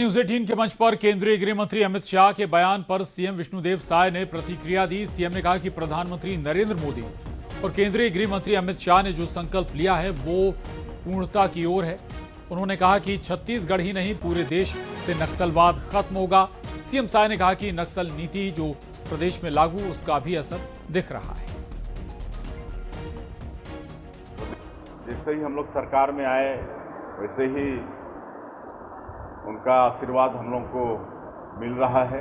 News 18 के मंच पर केंद्रीय गृह मंत्री अमित शाह के बयान पर सीएम विष्णुदेव साय ने प्रतिक्रिया दी। सीएम ने कहा कि प्रधानमंत्री नरेंद्र मोदी और केंद्रीय गृह मंत्री अमित शाह ने जो संकल्प लिया है वो पूर्णता की ओर है। उन्होंने कहा कि छत्तीसगढ़ ही नहीं पूरे देश से नक्सलवाद खत्म होगा। सीएम साय ने कहा कि नक्सल नीति जो प्रदेश में लागू उसका भी असर दिख रहा है। जैसे ही हम लोग सरकार में आए वैसे ही उनका आशीर्वाद हम लोग को मिल रहा है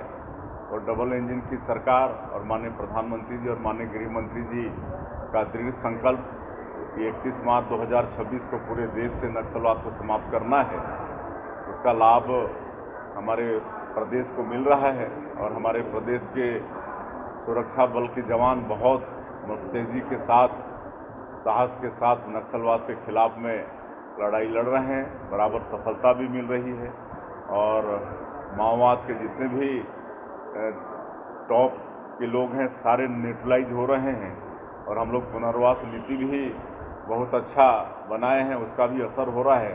और डबल इंजन की सरकार और माननीय प्रधानमंत्री जी और माननीय गृह मंत्री जी का दृढ़ संकल्प कि 31 मार्च 2026 को पूरे देश से नक्सलवाद को समाप्त करना है, उसका लाभ हमारे प्रदेश को मिल रहा है। और हमारे प्रदेश के सुरक्षा बल के जवान बहुत तेजी के साथ, साहस के साथ नक्सलवाद के खिलाफ में लड़ाई लड़ रहे हैं। बराबर सफलता भी मिल रही है और माओवाद के जितने भी टॉप के लोग हैं सारे न्यूट्रलाइज हो रहे हैं और हम लोग पुनर्वास नीति भी बहुत अच्छा बनाए हैं, उसका भी असर हो रहा है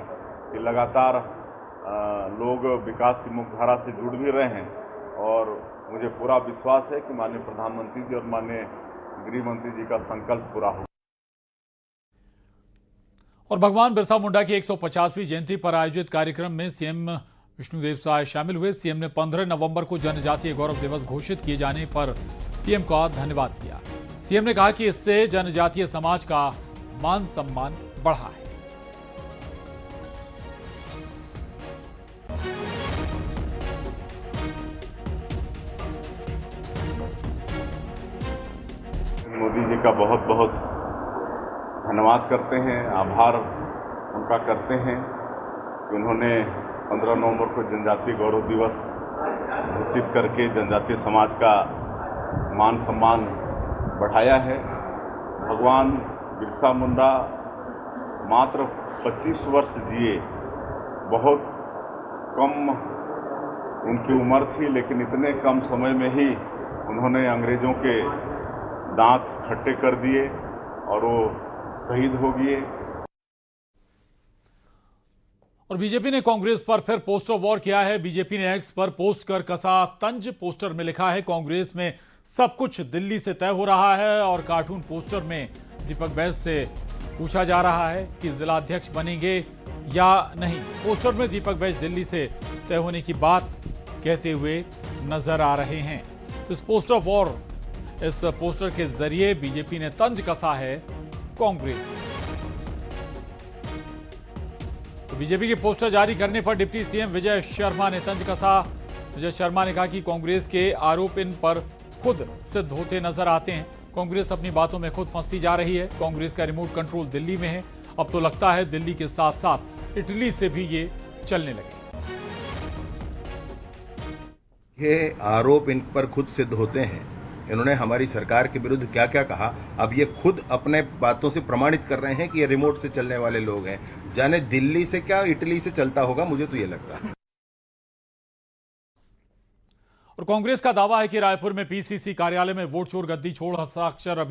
कि लगातार लोग विकास की मुख्यधारा से जुड़ भी रहे हैं। और मुझे पूरा विश्वास है कि माननीय प्रधानमंत्री जी और माननीय गृह मंत्री जी का संकल्प पूरा होगा। और भगवान बिरसा मुंडा की 150वीं जयंती पर आयोजित कार्यक्रम में सीएम विष्णुदेव साय शामिल हुए। सीएम ने 15 नवंबर को जनजातीय गौरव दिवस घोषित किए जाने पर पीएम का धन्यवाद किया। सीएम ने कहा कि इससे जनजातीय समाज का मान सम्मान बढ़ा है। मोदी जी का बहुत बहुत धन्यवाद करते हैं, आभार उनका करते हैं कि उन्होंने 15 नवंबर को जनजातीय गौरव दिवस घोषित करके जनजातीय समाज का मान सम्मान बढ़ाया है। भगवान बिरसा मुंडा मात्र 25 वर्ष जिए, बहुत कम उनकी उम्र थी, लेकिन इतने कम समय में ही उन्होंने अंग्रेजों के दांत खट्टे कर दिए और वो शहीद हो गए। और बीजेपी ने कांग्रेस पर फिर पोस्टर वॉर किया है। बीजेपी ने एक्स पर पोस्ट कर कसा तंज। पोस्टर में लिखा है कांग्रेस में सब कुछ दिल्ली से तय हो रहा है और कार्टून पोस्टर में दीपक बैज से पूछा जा रहा है कि जिला अध्यक्ष बनेंगे या नहीं। पोस्टर में दीपक बैज दिल्ली से तय होने की बात कहते हुए नजर आ रहे हैं। तो इस पोस्टर के जरिए बीजेपी ने तंज कसा है कांग्रेस। तो बीजेपी के पोस्टर जारी करने पर डिप्टी सीएम विजय शर्मा ने तंज कसा। विजय शर्मा ने कहा कि कांग्रेस के आरोप इन पर खुद सिद्ध होते नजर आते हैं। कांग्रेस अपनी बातों में खुद फंसती जा रही है। कांग्रेस का रिमोट कंट्रोल दिल्ली में है। अब तो लगता है दिल्ली के साथ साथ इटली से भी ये चलने लगे। ये आरोप इन पर खुद सिद्ध होते हैं। इन्होंने हमारी सरकार के विरुद्ध क्या क्या कहा, अब ये खुद अपने बातों से प्रमाणित कर रहे हैं कि ये रिमोट से चलने वाले लोग हैं। जाने दिल्ली से क्या इटली से चलता होगा, मुझे तो ये लगता है। और कांग्रेस का दावा है कि रायपुर में पीसीसी कार्यालय में वोट चोर गद्दी छोड़ हस्ताक्षर